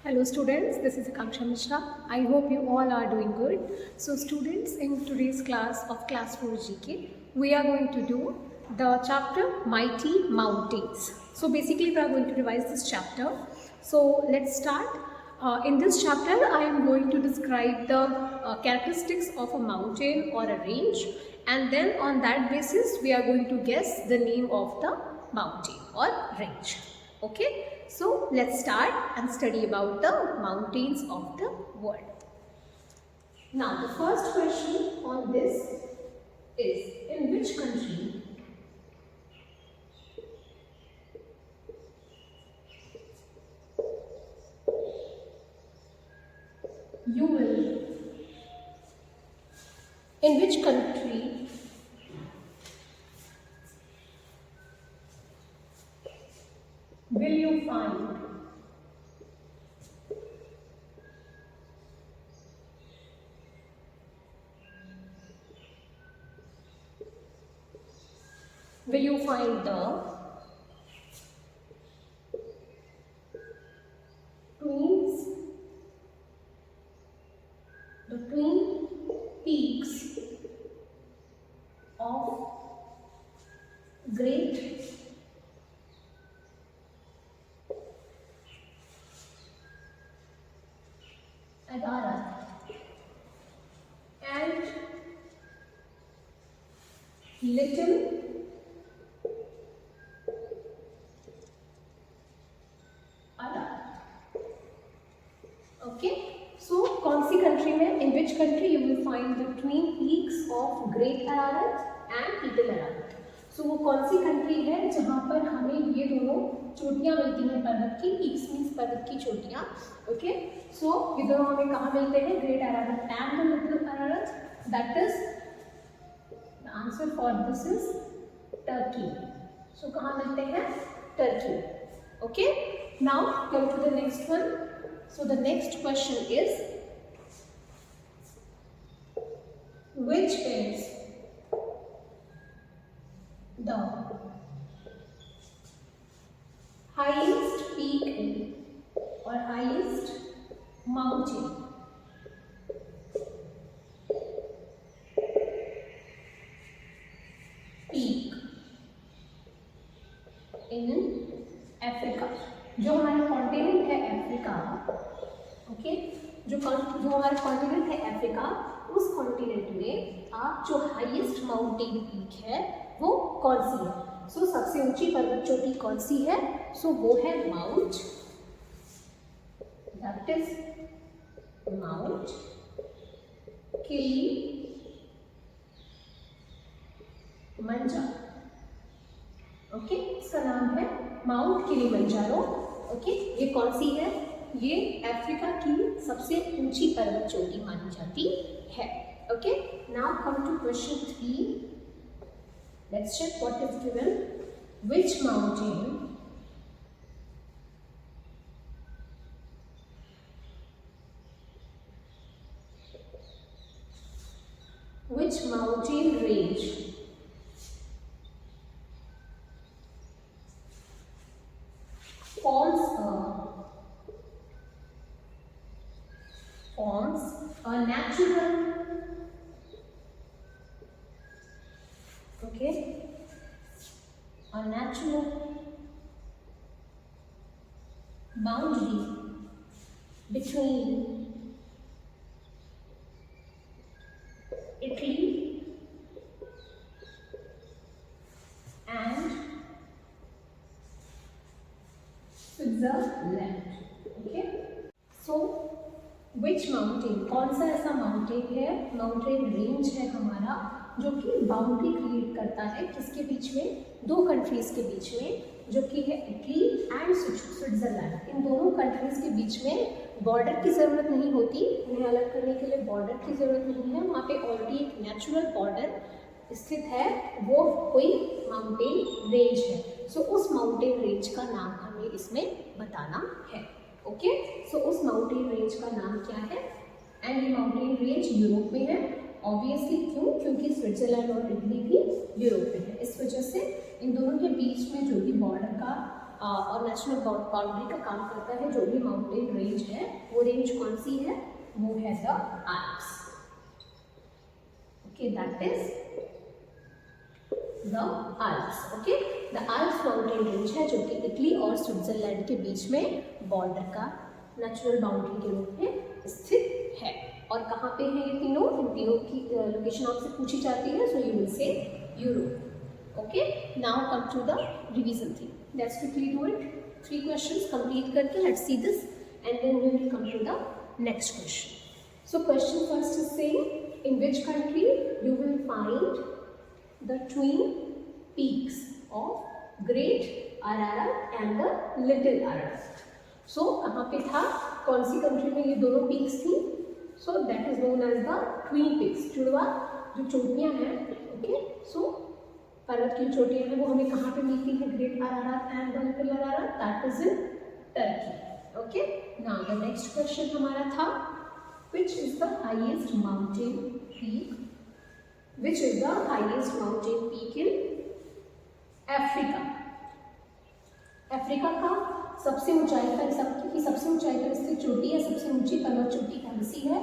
Hello students, this is Akanksha Mishra. I hope you all are doing good. So students, in today's class of class 4 GK, we are going to do the chapter Mighty Mountains. So basically we are going to revise this chapter. So let's start. In this chapter I am going to describe the characteristics of a mountain or a range, and then on that basis we are going to guess the name of the mountain or range. Okay, so let's start and study about the mountains of the world. Now the first question on this is, in which country you will, in which country will you find the twin peaks of Great Ararat and Little Ararat. Okay, so कौन सी country में, in which country you will find the twin peaks of Great Ararat and Little Ararat. So वो कौन सी country है जहाँ पर हमें ये दोनों चोटियाँ मिलती हैं पर्वत की, पीक्स मीन्स पर्वत की चोटियाँ. ओके, सो ये दोनों हमें कहाँ मिलते हैं? Great Ararat and little Ararat. That is the answer for this is Turkey. So कहाँ मिलते हैं? Turkey. Okay, now come to the next one. So the next question is, which is the highest peak or highest mountain peak in Africa? जो हमारा continent है Africa, okay, जो हमारा continent है Africa, उस कॉन्टिनेंट में आप जो हाईएस्ट माउंटेन पीक है वो कौन सी है? सो सबसे ऊंची पर्वत चोटी कौन सी है? सो वो है mount, that is mount Kilimanjaro. Okay, इसका नाम है माउंट किलिमंजारो. ओके, ये कौन सी है? ये अफ्रीका की सबसे ऊंची पर्वत चोटी मानी जाती है. Okay, now come to question 3. Let's check what is given. Which mountain range forms a natural, okay, a natural boundary between Italy and Switzerland. Okay, so which mountain, कौन सा ऐसा माउंटेन है, माउंटेन रेंज है हमारा, जो कि boundary create करता है किसके बीच में? दो कंट्रीज के बीच में, जो कि है इटली एंड स्विट्जरलैंड. इन दोनों कंट्रीज के बीच में बॉर्डर की ज़रूरत नहीं होती, उन्हें अलग करने के लिए बॉर्डर की ज़रूरत नहीं है. वहाँ पे ऑलरेडी एक नेचुरल बॉर्डर स्थित है, वो कोई माउंटेन रेंज है. सो उस माउंटेन रेंज का नाम हमें इसमें बताना है. ओके, सो उस माउंटेन रेंज का नाम क्या है? एंड ये माउंटेन रेंज यूरोप में है. ऑब्वियसली क्यों? क्योंकि स्विट्जरलैंड और इटली भी यूरोप में है. इस वजह से इन दोनों के बीच में जो भी बॉर्डर का और नेशनल बाउंड्री का काम करता है, जो भी माउंटेन रेंज है वो रेंज कौन सी है? वो है the Alps. Okay, that is the Alps. Okay, the Alps mountain range है जो कि इटली और स्विट्जरलैंड के बीच में बॉर्डर का नेचुरल बाउंड्री के रूप में स्थित है। और कहाँ पे है ये तीनों? इन तीनों की लोकेशन आपसे पूछी जाती है, so you will say Europe. Okay, now come to the revision thing. Let's quickly do it. 3 questions complete करके let's see this and then we will come to the next question. So question first is saying in which country you will find the twin peaks of Great Ararat and the Little Ararat. So कहाँ पे था? कौन सी country में ये दोनों peaks थी? So that is known as the twin peaks. जुड़वा जो चोटियाँ हैं, ओके, so पर्वत की चोटियाँ हैं वो हमें कहाँ पे मिलती है? Great Ararat and the Little Ararat. That is in Turkey. Okay. Now the next question हमारा था which is the highest mountain peak? Which is the highest mountain peak in Africa? Africa का सबसे ऊंचाई पर सबसे ऊंचाई पर स्थित चोटी या सबसे ऊंची पर्वत चोटी कौन सी है?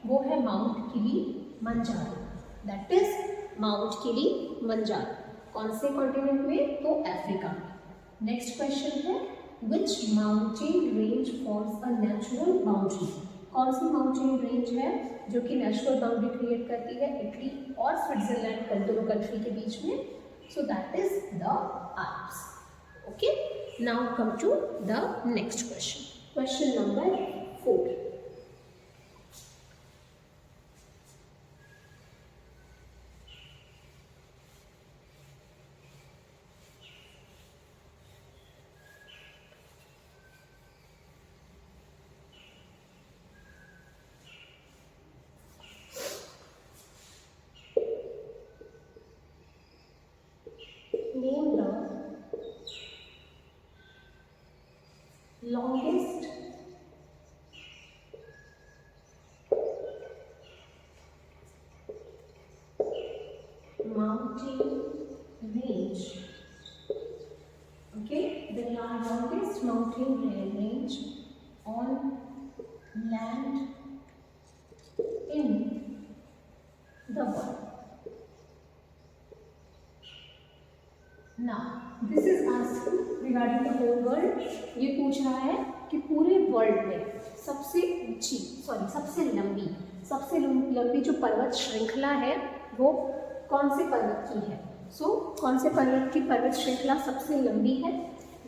वो है mount Kilimanjaro. That is mount Kilimanjaro. कौन से कॉन्टिनेंट में? तो अफ्रीका में। नेक्स्ट क्वेश्चन है which mountain range forms a natural boundary? कौन सी माउंटेन रेंज है जो कि नेचुरल बाउंड्री क्रिएट करती है इटली और स्विट्जरलैंड दोनों कंट्री के बीच में? So that is the Alps. Okay, now come to the next question. Question number 4। Name the longest mountain range. Okay, the longest mountain range on land in the world. Now, this is asking regarding the whole world. ये पूछ रहा है कि पूरे world में सबसे लंबी जो पर्वत श्रृंखला है वो कौन से पर्वत की है? कौन से पर्वत की पर्वत श्रृंखला सबसे लंबी है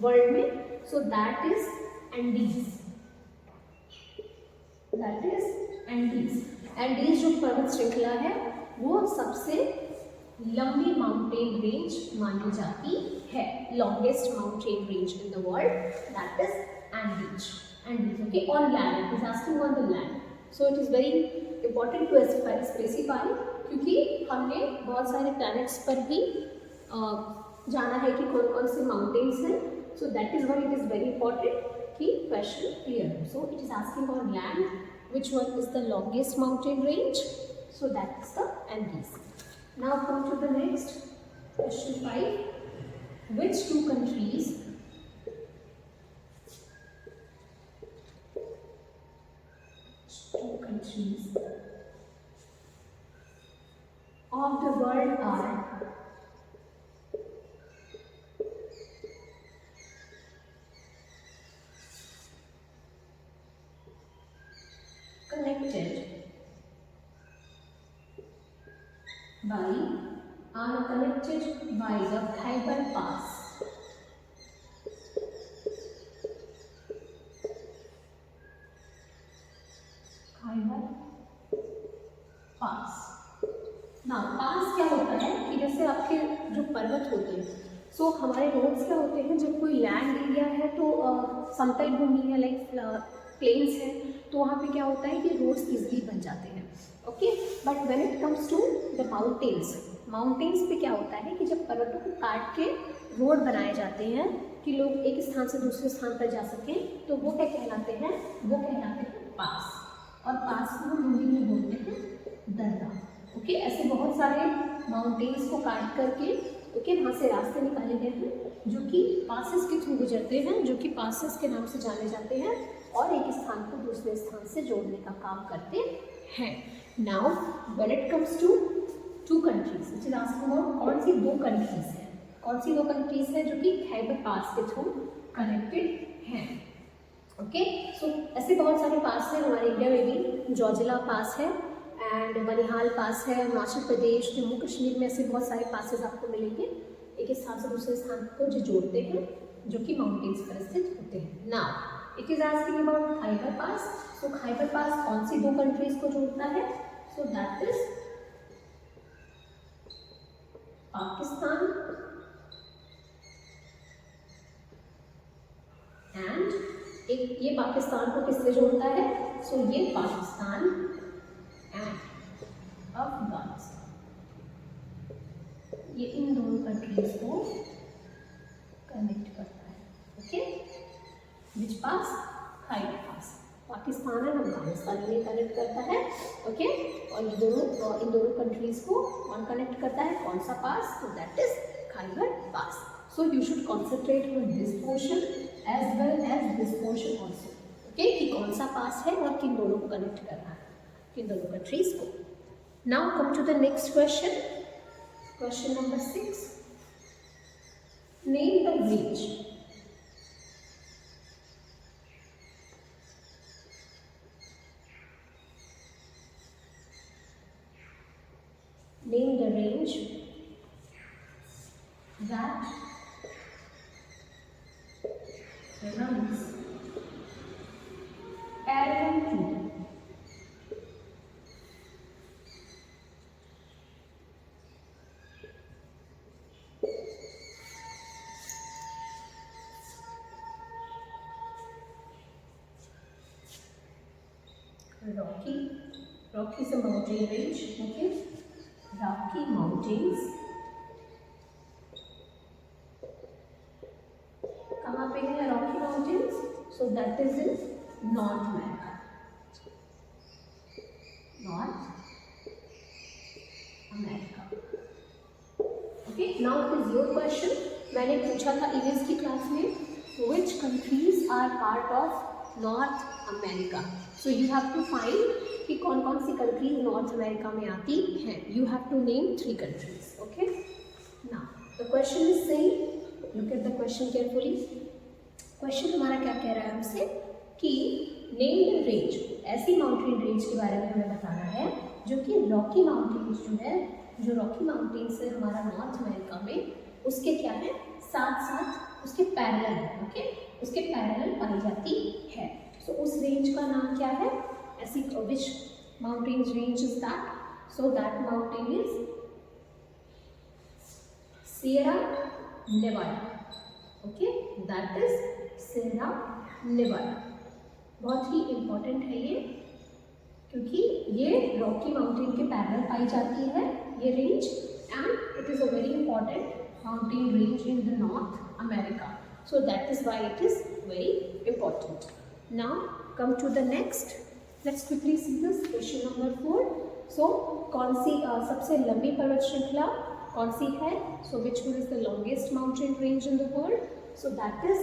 वर्ल्ड में? So that is Andes. Andes जो पर्वत श्रृंखला है वो सबसे लंबी माउंटेन रेंज मानी जाती है। Longest mountain range in the world, that is Andes. Okay, on land, it is asking on the land. So it is very important to specify क्योंकि हमने बहुत सारे प्लैनेट्स पर भी जाना है कि कौन कौन से माउंटेन्स हैं। सो that is why it is very important कि क्वेश्चन क्लियर हो। So it is asking on land which one is the longest mountain range? So that is the Andes. Now come to the next question 5. Which two countries of the world are connected by the Khyber Pass? ना पास क्या होता है कि जैसे आपके जो पर्वत होते हैं, सो हमारे रोड्स क्या होते हैं, जब कोई लैंड एरिया है तो समतल भूमि है, लाइक प्लेन्स है, तो वहाँ पे क्या होता है कि रोड्स इजीली बन जाते हैं। Okay, but when it comes to the mountains पे क्या होता है कि जब पर्वतों को काट के रोड बनाए जाते हैं कि लोग एक स्थान से दूसरे स्थान पर जा सकें, तो वो क्या कहलाते हैं? वो कहलाते हैं पास। और पास को हम हिंदी में बोलते हैं दर्रा। ओके, ऐसे बहुत सारे माउंटेन्स को काट करके वहाँ से रास्ते निकाले गए हैं जो कि पासेस के थ्रू गुजरते हैं, जो कि पासेस के नाम से जाने जाते हैं, और एक स्थान को दूसरे स्थान से जोड़ने का काम करते हैं। Now when it comes to two countries, it is asking about कौन सी दो कंट्रीज हैं, कौन सी दो कंट्रीज हैं जो कि खैबर पास के थ्रू कनेक्टेड हैं। ओके, सो ऐसे बहुत सारे पास हैं हमारे इंडिया में भी। जोजिला पास है एंड बनिहाल पास है, हिमाचल प्रदेश, जम्मू कश्मीर में ऐसे बहुत सारे पासेस आपको मिलेंगे, एक स्थान से दूसरे स्थान को जो जोड़ते हैं, जो कि माउंटेन्स पर स्थित होते हैं। Now it is asking about Khyber pass. So Khyber pass कौन सी दो कंट्रीज को जोड़ता है? So that is Pakistan and एक ये पाकिस्तान को किससे जोड़ता है? सो ये पाकिस्तान एंड अफगानिस्तान, ये इन दोनों कंट्रीज को कनेक्ट करता है। Okay, which pass? Khyber pass. Pakistan and Afghanistan ये कनेक्ट करता है। ओके, और ये दोनों इन दोनों कंट्रीज को कौन कनेक्ट करता है? कौन सा पास? तो that is Khyber pass. So you should concentrate on this portion as well as this portion also. Okay, कि कौन सा पास है और किन दोनों को कनेक्ट कर रहा है, किन दोनों कंट्रीज को। Now come to the next question, question number 6। Name the range name the range that runs parallel to Rocky is a mountain range. Okay, Rocky Mountains कहाँ पे है Rocky Mountains? So that is in North America. North America. Okay, now it is your question. मैंने पूछा था EVS की class में, which countries are part of North America? So you have to find कि कौन कौन सी कंट्रीज नॉर्थ अमेरिका में आती हैं। You have to name 3 countries. Okay, now the question is saying, look at the question carefully. Question हमारा क्या कह रहा है हमसे कि नेम द रेंज, ऐसी माउंटेन रेंज के बारे में हमें बताना है जो कि रॉकी माउंटेन्स जो है, जो रॉकी माउंटेन्स है हमारा नॉर्थ अमेरिका में, उसके क्या है, साथ साथ उसके पैरेलल है। ओके, उसके पैरेलल पाई जाती है। सो उस रेंज का नाम क्या है? ऐसी which mountain range is that? So that mountain is Sierra Nevada. Okay, that is Sierra Nevada. बहुत ही इम्पोर्टेंट है ये, क्योंकि ये रॉकी माउंटेन के पैरेलल पाई जाती है ये range, and it is a very important mountain range in the north America. So that is why it is very important. Now come to the next. Let's quickly see this question number 4. So कौन सी सबसे लंबी पर्वत श्रृंखला कौन सी है? So which one is the longest mountain range in the world? So that is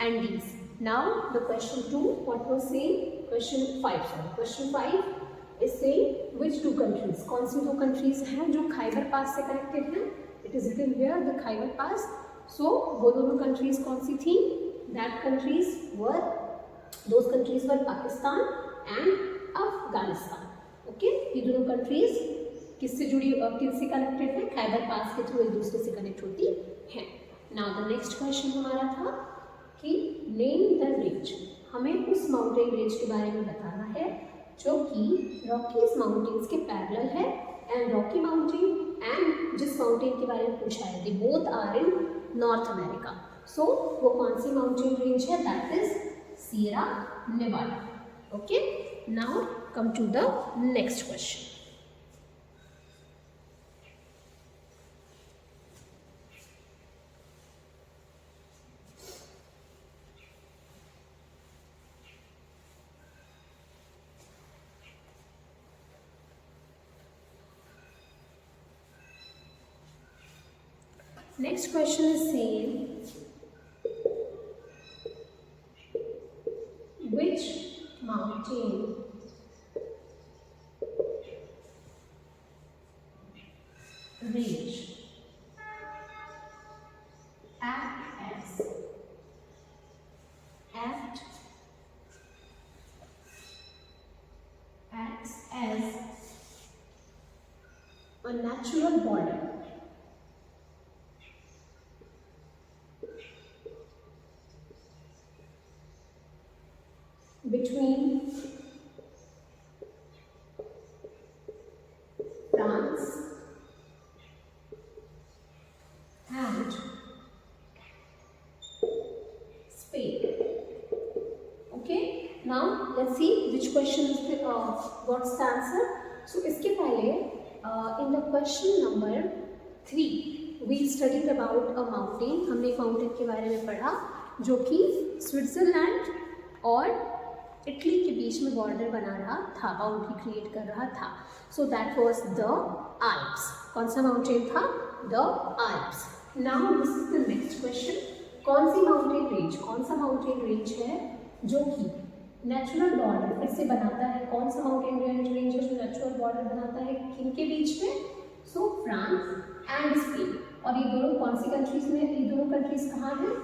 Andes. Now the question 2, what was saying? Question 5, sorry. Question 5 is saying which two countries? कौन सी दो countries हैं जो खैबर पास से connected हैं? It is written here the Khyber Pass. So वो दोनों countries कौन सी थी? That countries were, those countries were Pakistan and Afghanistan. Okay, ये दोनों कंट्रीज किससे जुड़ी और किससे कनेक्टेड है? खैबर पास के थ्रू एक दूसरे से कनेक्ट होती हैं. नाउ द नेक्स्ट क्वेश्चन हमारा था कि नेम द रेंज, हमें उस माउंटेन रेंज के बारे में बताना है जो कि रॉकीज माउंटेन्स के पैरेलल है, एंड रॉकी माउंटेन एंड जिस माउंटेन के बारे में पूछा है they both are in North America. So वो कौन सी माउंटेन रेंज है? That is Sierra Nevada. Okay, now come to the next question. Next question is saying which mountain mountain range acts as a natural border between France and Spain. Okay, now let's see which question is the what's the answer. So इसके पहले in the question number 3 we studied about a mountain. हमने एक mountain के बारे में पढ़ा जो कि स्विट्जरलैंड और इटली के बीच में बॉर्डर बना रहा था, बाउंड्री क्रिएट कर रहा था. So that was the Alps. कौन सा माउंटेन था? The Alps. Now this is the next question. कौन सी माउंटेन रेंज, कौन सा माउंटेन रेंज है जो कि नेचुरल बॉर्डर फिर से बनाता है? कौन सा माउंटेन रेंज है जो नेचुरल बॉर्डर बनाता है किन के बीच में? सो फ्रांस एंड स्पेन. और ये दोनों कौन सी कंट्रीज में, ये दोनों कंट्रीज कहाँ हैं?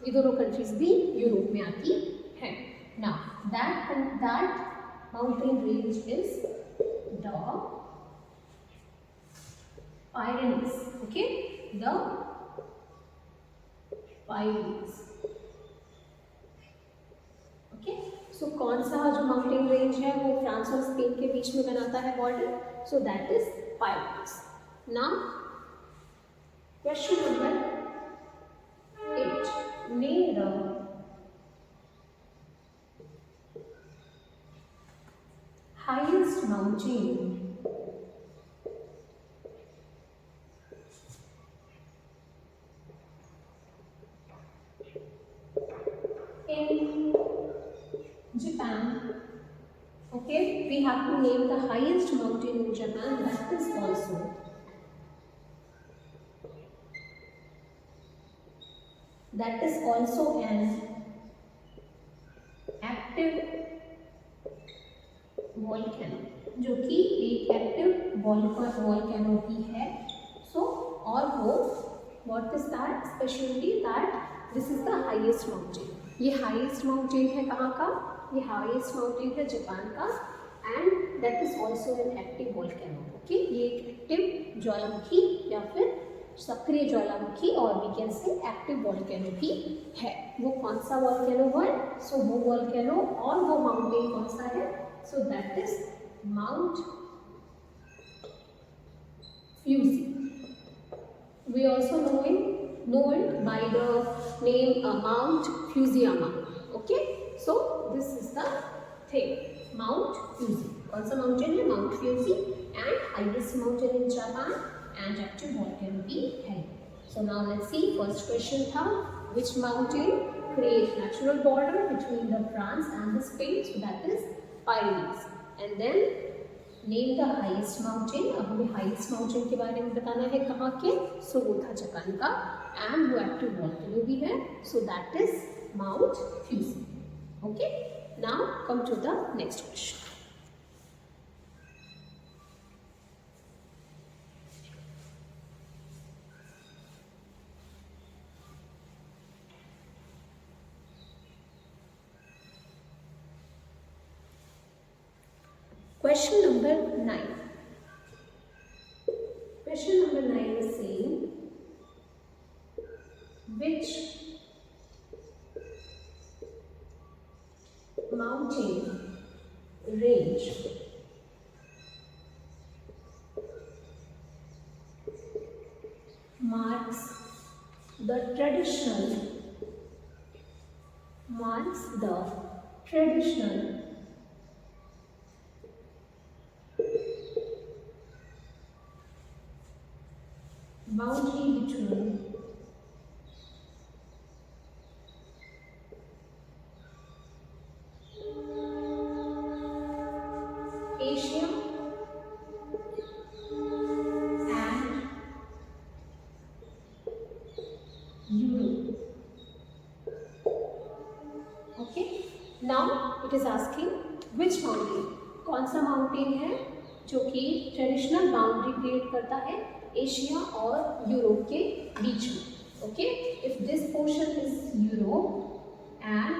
ये दोनों कंट्रीज भी यूरोप में आती है. Now that mountain range is the Pyrenees. Okay, the Pyrenees. Okay, so कौन सा जो माउंटेन रेंज है वो फ्रांस और स्पेन के बीच में बनाता है border? So that is Pyrenees. Now question number 8. Name the highest mountain in Japan. Okay, we have to name the highest mountain in Japan. That is also an active volcano, जो कि एक active volcano भी है. So और वो what is that speciality? That this is the highest mountain. ये highest mountain है कहाँ का? ये हाईएस्ट माउंटेन है जापान का. And that is also an active volcano. Okay, ये एक एक्टिव ज्वालामुखी या फिर सक्रिय ज्वालामुखी और we can say active volcano भी है. वो कौन सा वॉल्केनो है? सो वो वॉल्केनो और वो माउंटेन कौन सा है? So that is Mount Fuji. We also know it by the name Mount Fusiyama. Okay, so this is the thing, Mount Fuji. कौन सा माउंटेन है? Mount Fuji, and highest mountain in Japan and active volcano भी है. So now let's see. First question था which mountain create natural border between the France and the Spain? So that is Pyrenees. And then name the highest mountain. अब हमें highest mountain के बारे में बताना है कहाँ के? सो वो था जापान का and वो active volcano भी है. So that is Mount Fuji. Okay. Now come to the next question. Question number 9. Question number 9 is saying which mountain range marks the traditional boundary between Asia and Europe. Okay, now it is asking which mountain, कौन सा mountain है जो कि traditional boundary create करता है Asia और Europe के बीच में। Okay, if this portion is Europe and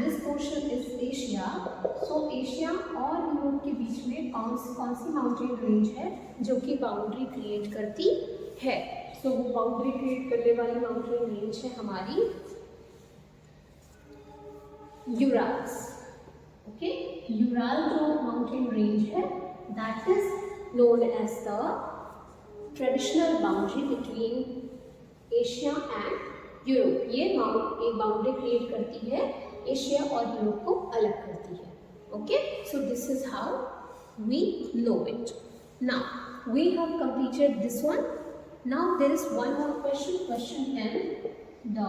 this portion is Asia, so Asia और यूरोप के बीच में कौन सी माउंटेन रेंज है जो कि बाउंड्री क्रिएट करती है। सो वो बाउंड्री क्रिएट करने वाली माउंटेन रेंज है हमारी यूराल्स। ओके, यूराल जो माउंटेन रेंज है that is known as the traditional boundary between Asia and Europe. ये एक बाउंड्री क्रिएट करती है, एशिया और यूरोप को अलग करती है। Okay, so this is how we know it. Now we have completed this one. Now there is one more question, question 10, the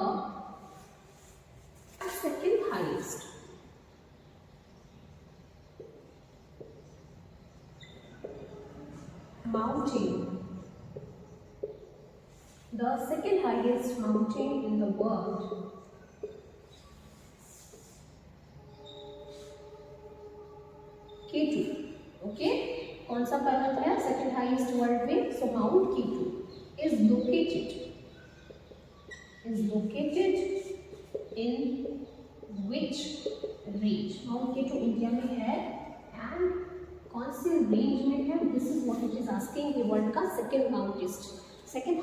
second highest mountain, the second highest mountain in the world K2। Okay, कौन सा पर्वत है second highest world में? So mount K2 is located in which range? Mount K2 India में है and कौन से range में है? This is what it is asking. ये वर्ल्ड का सेकेंड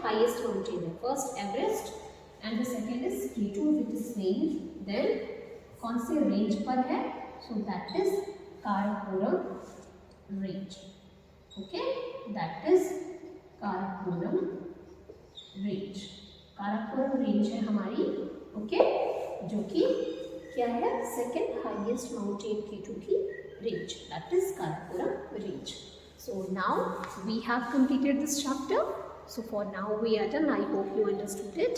हाईएस्ट माउंटेन है। First Everest and the second is K2 which is range. Then कौन से रेंज पर है? So that is Karakoram range. Okay, that is Karakoram range. Karakoram range है हमारी, okay, जो कि क्या है? सेकेंड हाईएस्ट माउंटेन K2 की रेंज, that is Karakoram range. So now we have completed this chapter. So for now we are done. I hope you understood it.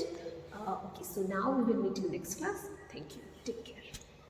Okay, so now we will meet in next class. Thank you. Take care.